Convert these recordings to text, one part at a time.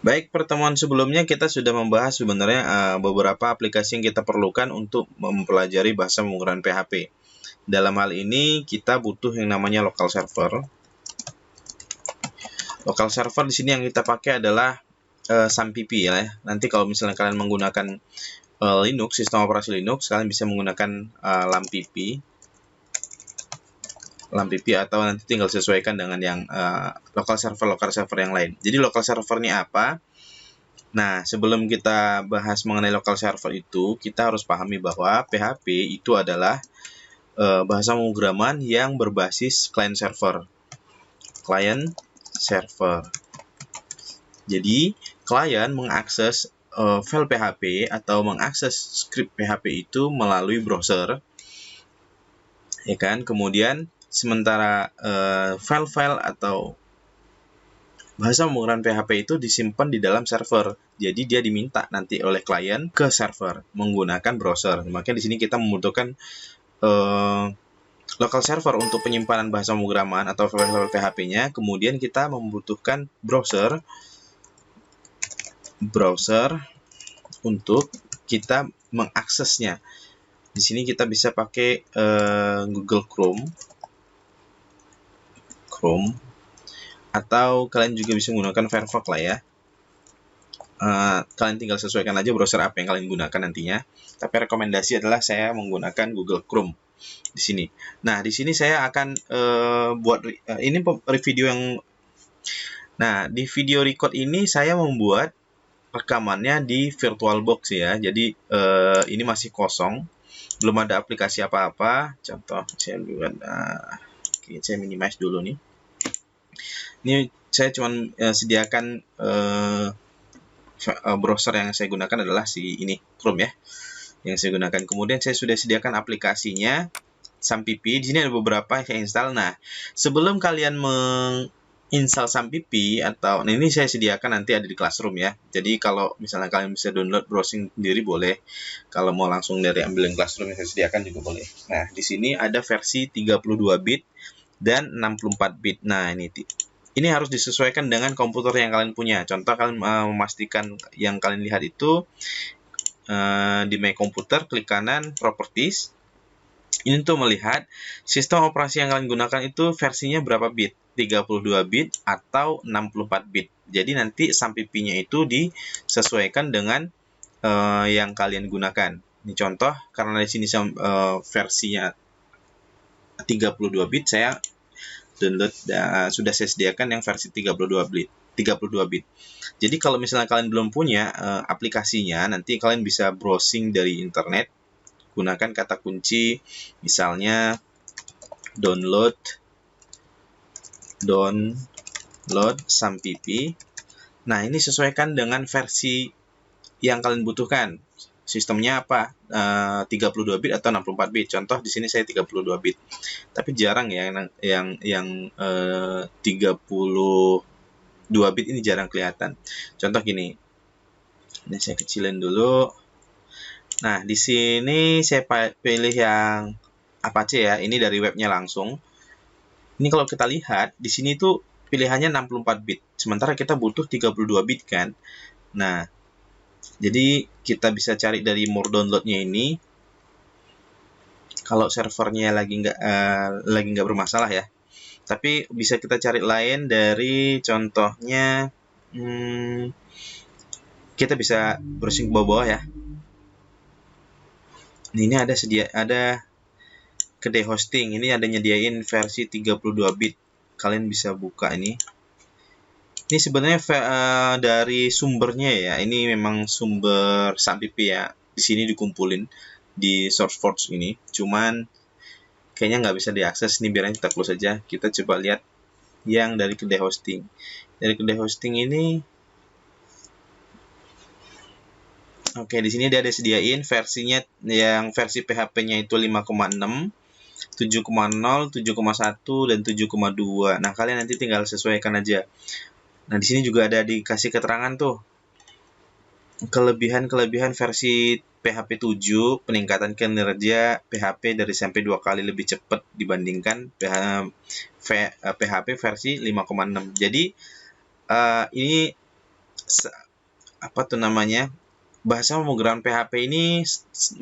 Baik, pertemuan sebelumnya kita sudah membahas sebenarnya beberapa aplikasi yang kita perlukan untuk mempelajari bahasa pemrograman PHP. Dalam hal ini kita butuh yang namanya local server. Local server di sini yang kita pakai adalah SAMPP ya. Nanti kalau misalnya kalian menggunakan Linux, sistem operasi Linux, kalian bisa menggunakan LAMPP atau nanti tinggal sesuaikan dengan yang local server yang lain. Jadi local server ini apa? Nah, sebelum kita bahas mengenai local server itu, kita harus pahami bahwa PHP itu adalah bahasa pemrograman yang berbasis client server. Client server. Jadi, klien mengakses file PHP atau mengakses script PHP itu melalui browser, ya kan? Kemudian sementara file-file atau bahasa pemrograman PHP itu disimpan di dalam server. Jadi dia diminta nanti oleh klien ke server menggunakan browser. Makanya di sini kita membutuhkan local server untuk penyimpanan bahasa pemrograman atau file-file PHP-nya. Kemudian kita membutuhkan browser untuk kita mengaksesnya. Di sini kita bisa pakai Google Chrome, atau kalian juga bisa menggunakan Firefox lah ya. Kalian tinggal sesuaikan aja browser apa yang kalian gunakan nantinya. Tapi rekomendasi adalah saya menggunakan Google Chrome di sini. Nah, di sini saya akan buat ini video yang. Nah, di video record ini saya membuat rekamannya di VirtualBox ya. Jadi ini masih kosong, belum ada aplikasi apa-apa. Contoh saya buat, saya minimize dulu nih. Ini saya cuma sediakan browser yang saya gunakan adalah si ini Chrome ya, yang saya gunakan. Kemudian saya sudah sediakan aplikasinya SAMPP. Di sini ada beberapa yang saya install. Nah, sebelum kalian install SAMPP atau ini saya sediakan nanti ada di Classroom ya. Jadi kalau misalnya kalian bisa download browsing sendiri boleh. Kalau mau langsung dari ambil yang Classroom yang saya sediakan juga boleh. Nah, di sini ada versi 32 bit dan 64 bit. Nah, ini harus disesuaikan dengan komputer yang kalian punya. Contoh kalian memastikan yang kalian lihat itu di My Computer, klik kanan Properties. Ini untuk melihat sistem operasi yang kalian gunakan itu versinya berapa bit, 32 bit atau 64 bit. Jadi nanti SAMPP-nya itu disesuaikan dengan yang kalian gunakan. Ini contoh, karena di sini versinya 32 bit, saya download sudah saya sediakan yang versi 32 bit. Jadi kalau misalnya kalian belum punya aplikasinya, nanti kalian bisa browsing dari internet, gunakan kata kunci misalnya download SAMPP. Nah, ini sesuaikan dengan versi yang kalian butuhkan. Sistemnya apa? 32 bit atau 64 bit. Contoh di sini saya 32 bit. Tapi jarang ya yang 32 bit ini jarang kelihatan. Contoh gini. Ini saya kecilin dulu. Nah, di sini saya pilih yang Apache ya. Ini dari webnya langsung. Ini kalau kita lihat di sini tuh pilihannya 64 bit. Sementara kita butuh 32 bit kan. Nah, jadi kita bisa cari dari more downloadnya ini. Kalau servernya lagi nggak bermasalah ya. Tapi bisa kita cari lain dari contohnya. Kita bisa browsing ke bawah-bawah ya. Ini ada kedai hosting. Ini ada nyediain versi 32 bit. Kalian bisa buka ini. Ini sebenarnya dari sumbernya ya. Ini memang sumber SAMPP ya. Di sini dikumpulin di SourceForge ini. Cuman kayaknya nggak bisa diakses. Ini biarnya kita close saja. Kita coba lihat yang dari kedai hosting. Dari kedai hosting ini, oke, di sini dia ada sediain versinya, yang versi PHP-nya itu 5,6, 7,0, 7,1 dan 7,2. Nah, kalian nanti tinggal sesuaikan aja. Nah, di sini juga ada dikasih keterangan tuh. Kelebihan versi PHP 7, peningkatan kinerja PHP dari sampai 2 kali lebih cepat dibandingkan PHP versi 5,6. Jadi ini apa tuh namanya, bahasa pemrograman PHP ini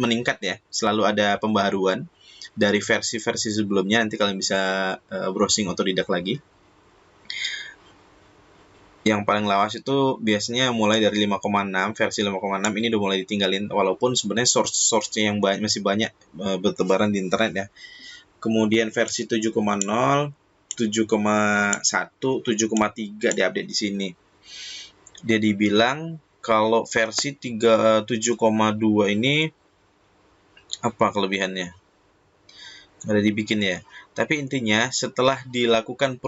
meningkat ya, selalu ada pembaharuan dari versi-versi sebelumnya. Nanti kalian bisa browsing otodidak lagi. Yang paling lawas itu biasanya mulai dari 5,6, versi 5,6 ini udah mulai ditinggalin, walaupun sebenarnya source-nya yang masih banyak bertebaran di internet ya. Kemudian versi 7,0, 7,1, 7,3 diupdate di sini. Dia dibilang kalau versi 7,2 ini apa kelebihannya? Ada dibikin ya. Tapi intinya setelah dilakukan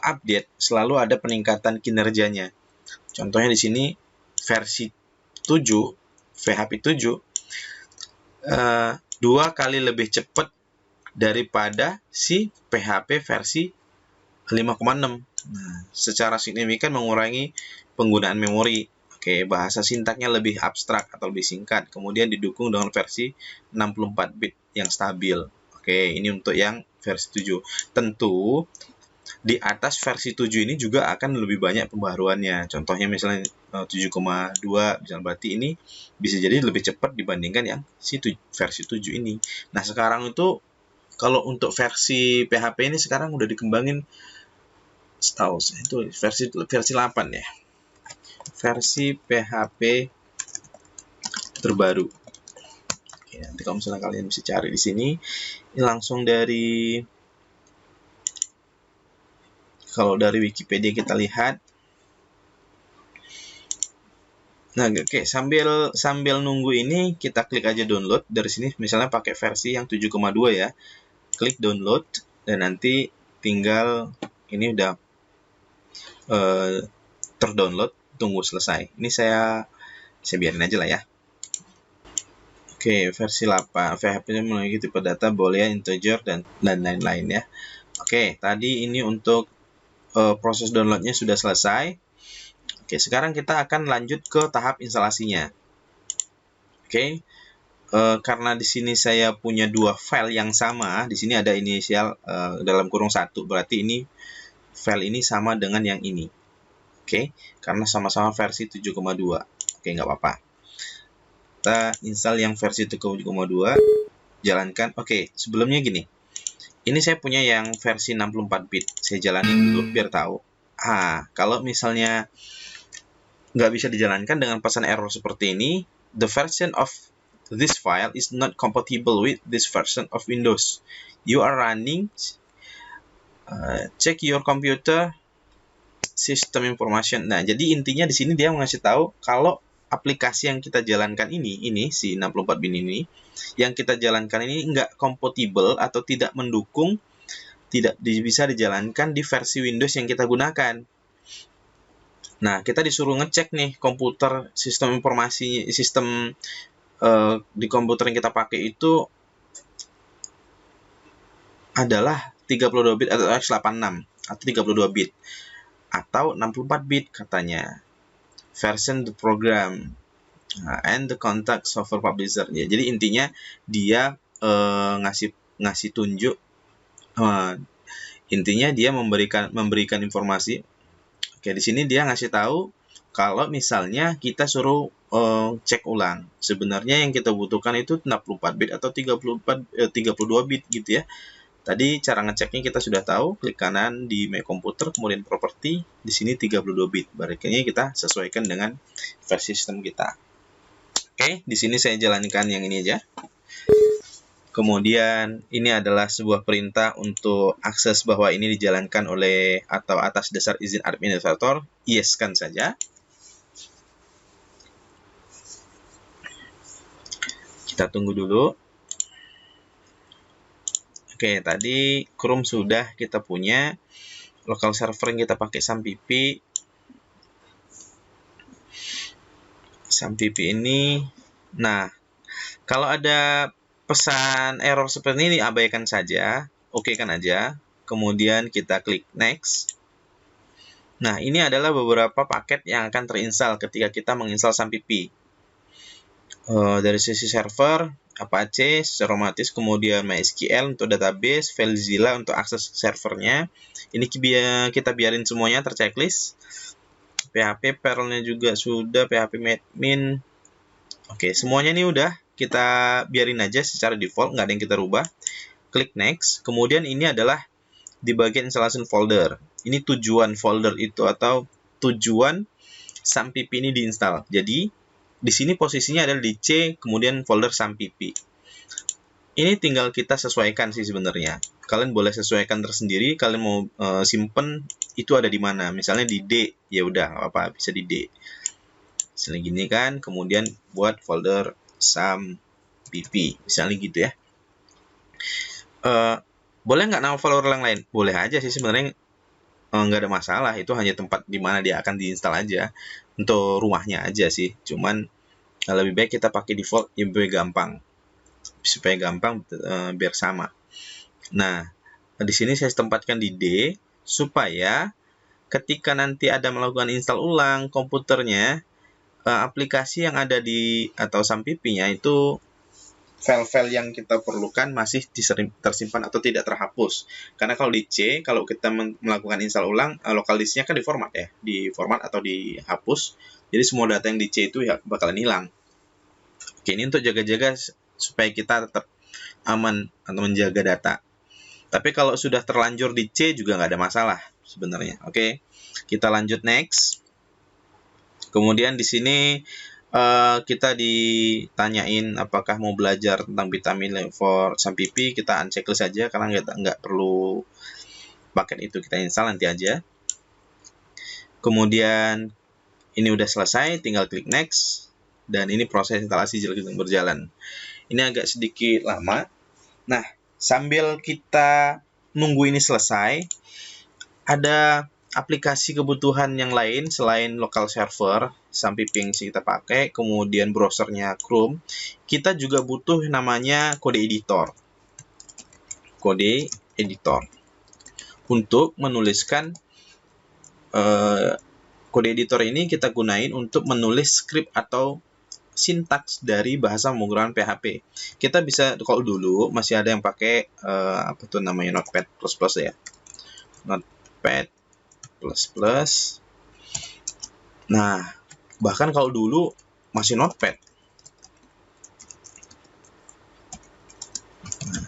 update selalu ada peningkatan kinerjanya. Contohnya di sini versi 7, PHP 7 2 kali lebih cepat daripada si PHP versi 5,6. Nah, secara signifikan mengurangi penggunaan memori. Oke, bahasa sintaknya lebih abstrak atau lebih singkat. Kemudian didukung dengan versi 64 bit yang stabil. Oke, ini untuk yang versi 7. Tentu di atas versi 7 ini juga akan lebih banyak pembaharuannya. Contohnya misalnya 7,2, misalnya berarti ini bisa jadi lebih cepat dibandingkan yang versi 7 ini. Nah, sekarang itu kalau untuk versi PHP ini sekarang udah dikembangin, setahu saya itu versi 8 ya. Versi PHP terbaru. Oke, nanti kalau misalnya kalian bisa cari di sini, ini langsung dari, kalau dari Wikipedia kita lihat. Nah, oke, sambil nunggu ini kita klik aja download dari sini, misalnya pakai versi yang 7,2 ya. Klik download dan nanti tinggal ini udah terdownload, tunggu selesai. Ini saya biarin aja lah ya. Oke, versi 8 PHP memiliki tipe data boolean, integer dan lain-lain ya. Oke, tadi ini untuk proses downloadnya sudah selesai. Oke, sekarang kita akan lanjut ke tahap instalasinya. Oke, karena di sini saya punya dua file yang sama, di sini ada inisial dalam kurung 1, berarti ini file ini sama dengan yang ini. Oke, karena sama-sama versi 7,2. Oke, nggak apa-apa. Kita install yang versi 7,2, jalankan. Oke, sebelumnya gini. Ini saya punya yang versi 64 bit. Saya jalanin dulu biar tahu. Kalau misalnya nggak bisa dijalankan dengan pesan error seperti ini, the version of this file is not compatible with this version of Windows. You are running, check your computer system information. Nah, jadi intinya di sini dia ngasih tahu kalau aplikasi yang kita jalankan ini si 64 bit ini, yang kita jalankan ini nggak compatible atau tidak mendukung, tidak bisa dijalankan di versi Windows yang kita gunakan. Nah, kita disuruh ngecek nih komputer, sistem informasi, sistem di komputer yang kita pakai itu adalah 32 bit atau x86 atau 32 bit atau 64 bit katanya. Version the program and the contact software publisher. Ya, jadi intinya dia ngasih tunjuk, intinya dia memberikan informasi. Oke, di sini dia ngasih tahu kalau misalnya kita suruh cek ulang, sebenarnya yang kita butuhkan itu 64 bit atau 32 bit gitu ya. Tadi cara ngeceknya kita sudah tahu, klik kanan di My Computer, kemudian Property, di sini 32 bit. Berarti kita sesuaikan dengan versi sistem kita. Oke, di sini saya jalankan yang ini aja. Kemudian ini adalah sebuah perintah untuk akses bahwa ini dijalankan oleh atau atas dasar izin administrator. Yes-kan saja. Kita tunggu dulu. Oke, tadi Chrome sudah kita punya. Local server yang kita pakai SAMPP. SAMPP ini. Nah, kalau ada pesan error seperti ini abaikan saja. Oke kan aja. Kemudian kita klik next. Nah, ini adalah beberapa paket yang akan terinstall ketika kita menginstal SAMPP. Dari sisi server, Apache secara otomatis, kemudian MySQL untuk database, FileZilla untuk akses servernya. Ini kita biarin semuanya terchecklist. PHP Perl-nya juga sudah, PHP admin. Oke, semuanya ini udah kita biarin aja secara default, nggak ada yang kita rubah. Klik next. Kemudian ini adalah di bagian installation folder. Ini tujuan folder itu atau tujuan SAMPP ini diinstal. Jadi di sini posisinya adalah di C, kemudian folder SAMPP. Ini tinggal kita sesuaikan sih sebenarnya. Kalian boleh sesuaikan tersendiri. Kalian mau simpen itu ada di mana. Misalnya di D, ya udah nggak apa-apa, bisa di D. Misalnya gini kan, kemudian buat folder SAMPP, misalnya gitu ya. Boleh nggak nama folder yang lain? Boleh aja sih sebenarnya, nggak ada masalah. Itu hanya tempat di mana dia akan diinstal aja, untuk rumahnya aja sih. Cuman lebih baik kita pakai default, yang lebih gampang, supaya gampang biar sama. Nah, di sini saya tempatkan di D supaya ketika nanti ada melakukan install ulang komputernya, aplikasi yang ada di atau SAMPP-nya itu file-file yang kita perlukan masih tersimpan atau tidak terhapus. Karena kalau di C, kalau kita melakukan install ulang, local disk-nya kan diformat ya, diformat atau dihapus. Jadi semua data yang di C itu ya bakalan hilang. Oke, ini untuk jaga-jaga supaya kita tetap aman atau menjaga data. Tapi kalau sudah terlanjur di C juga nggak ada masalah sebenarnya. Oke, kita lanjut next. Kemudian di sini kita ditanyain apakah mau belajar tentang vitamin for SAMPP. Kita unchecklist saja karena nggak perlu paket itu kita install nanti aja. Kemudian ini udah selesai, tinggal klik next. Dan ini proses instalasi berjalan. Ini agak sedikit lama. Nah, sambil kita nunggu ini selesai, ada aplikasi kebutuhan yang lain selain local server, SAMPP yang kita pakai, kemudian browsernya Chrome. Kita juga butuh namanya kode editor. Kode editor. Untuk menuliskan kode editor ini kita gunain untuk menulis script atau sintaks dari bahasa pemrograman PHP. Kita bisa, kalau dulu masih ada yang pakai apa tuh namanya, Notepad++ ya. Notepad++. Nah, bahkan kalau dulu masih Notepad. Nah,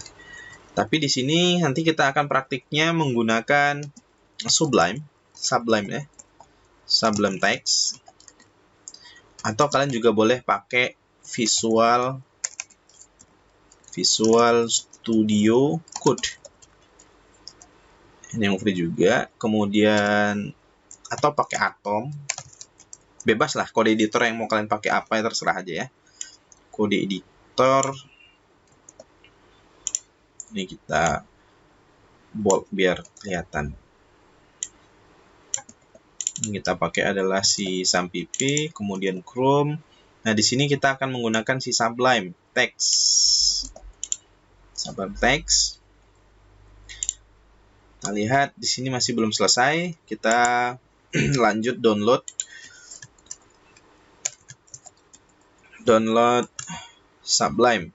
tapi di sini nanti kita akan praktiknya menggunakan Sublime ya. Sublime Text. Atau kalian juga boleh pakai Visual Studio Code. Ini yang free juga. Kemudian atau pakai Atom. Bebas lah kode editor yang mau kalian pakai, apa ya terserah aja ya. Kode editor. Ini kita bold biar kelihatan. Yang kita pakai adalah si SAMPP, kemudian Chrome. Nah, di sini kita akan menggunakan si Sublime Text. Sublime Text. Kita lihat di sini masih belum selesai. Kita lanjut download Sublime.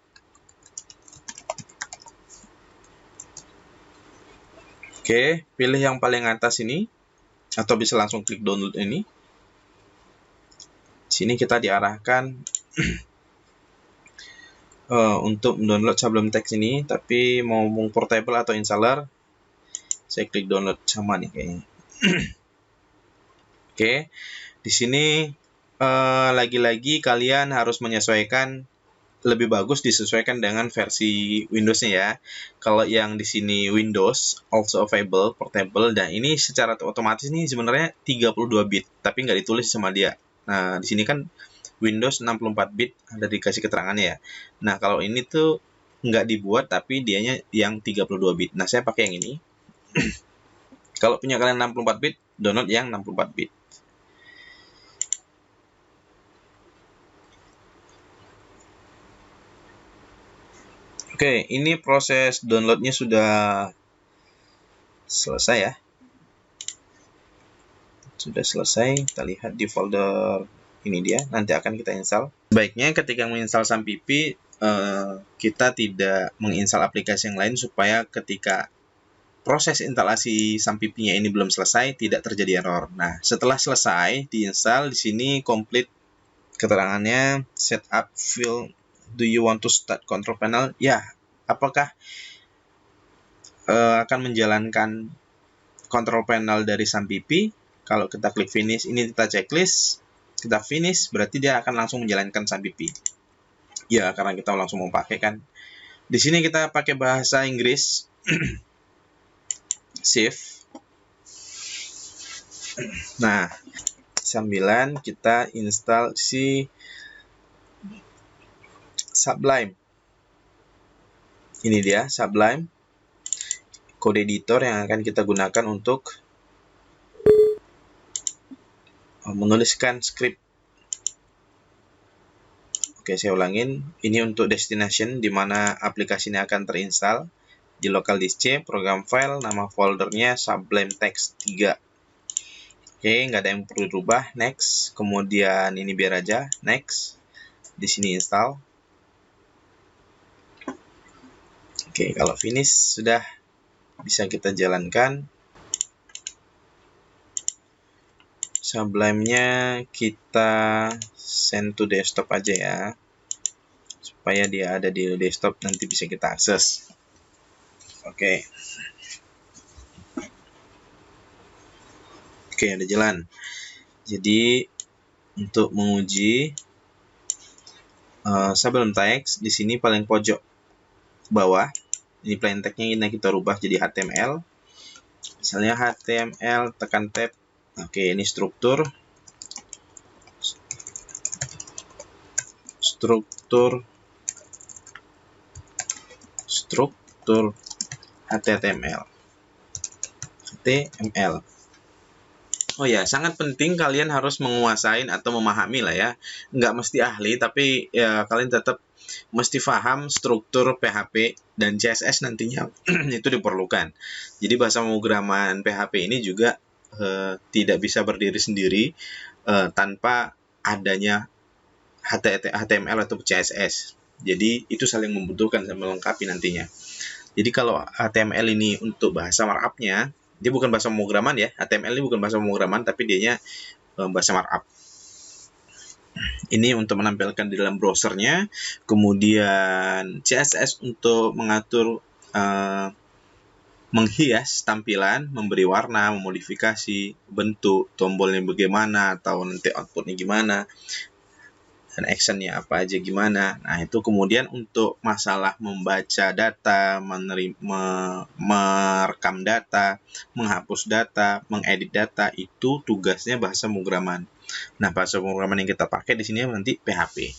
Oke, pilih yang paling atas ini. Atau bisa langsung klik download ini. Sini kita diarahkan untuk mendownload Sublime Text ini, tapi mau portable atau installer, saya klik download sama nih kayaknya. Oke, di sini lagi-lagi kalian harus menyesuaikan, lebih bagus disesuaikan dengan versi Windows-nya ya. Kalau yang di sini Windows also available portable, dan ini secara otomatis nih sebenarnya 32 bit, tapi nggak ditulis sama dia. Nah, di sini kan Windows 64 bit ada dikasih keterangannya ya. Nah, kalau ini tuh nggak dibuat tapi dianya yang 32 bit. Nah, saya pakai yang ini. Kalau punya kalian 64 bit, download yang 64 bit. Oke, ini proses downloadnya sudah selesai ya. Sudah selesai, kita lihat di folder ini dia, nanti akan kita install. Sebaiknya ketika menginstal SAMPP, kita tidak menginstal aplikasi yang lain supaya ketika proses instalasi SAMPIP-nya ini belum selesai, tidak terjadi error. Nah, setelah selesai diinstal, di sini complete keterangannya setup field. Do you want to start control panel? Ya, apakah akan menjalankan control panel dari SAMPIP? Kalau kita klik finish, ini kita checklist, kita finish, berarti dia akan langsung menjalankan SAMPIP. Ya, karena kita langsung mau pakai kan. Di sini kita pakai bahasa Inggris. Save. Nah, sambilan kita install si Sublime. Ini dia Sublime, kode editor yang akan kita gunakan untuk menuliskan script. Oke, saya ulangin. Ini untuk destination, di mana aplikasi ini akan terinstall. Di local disk C, program file, nama foldernya Sublime Text 3. Oke, nggak ada yang perlu dirubah. Next. Kemudian ini biar aja. Next. Di sini install. Oke, kalau finish sudah bisa kita jalankan. Sublime-nya kita send to desktop aja ya, supaya dia ada di desktop, nanti bisa kita akses. Oke, ada jalan. Jadi untuk menguji Sublime Text di sini paling pojok bawah, ini plain text-nya ini kita rubah jadi HTML. Misalnya HTML, tekan tab. Oke, ini struktur HTML. Oh ya, sangat penting kalian harus menguasain atau memahami lah ya. Nggak mesti ahli, tapi ya kalian tetap mesti paham struktur PHP dan CSS nantinya itu diperlukan. Jadi bahasa pemrograman PHP ini juga tidak bisa berdiri sendiri tanpa adanya HTML atau CSS. Jadi itu saling membutuhkan dan melengkapi nantinya. Jadi kalau HTML ini untuk bahasa markup-nya, dia bukan bahasa pemrograman ya. HTML ini bukan bahasa pemrograman, tapi dianya bahasa markup. Ini untuk menampilkan di dalam browsernya. Kemudian CSS untuk mengatur menghias tampilan, memberi warna, memodifikasi bentuk, tombolnya bagaimana, atau nanti outputnya gimana, dan actionnya apa aja gimana. Nah, itu kemudian untuk masalah membaca data, merekam data, menghapus data, mengedit data, itu tugasnya bahasa pemrograman. Nah, bahasa pemrograman yang kita pakai di sini nanti PHP.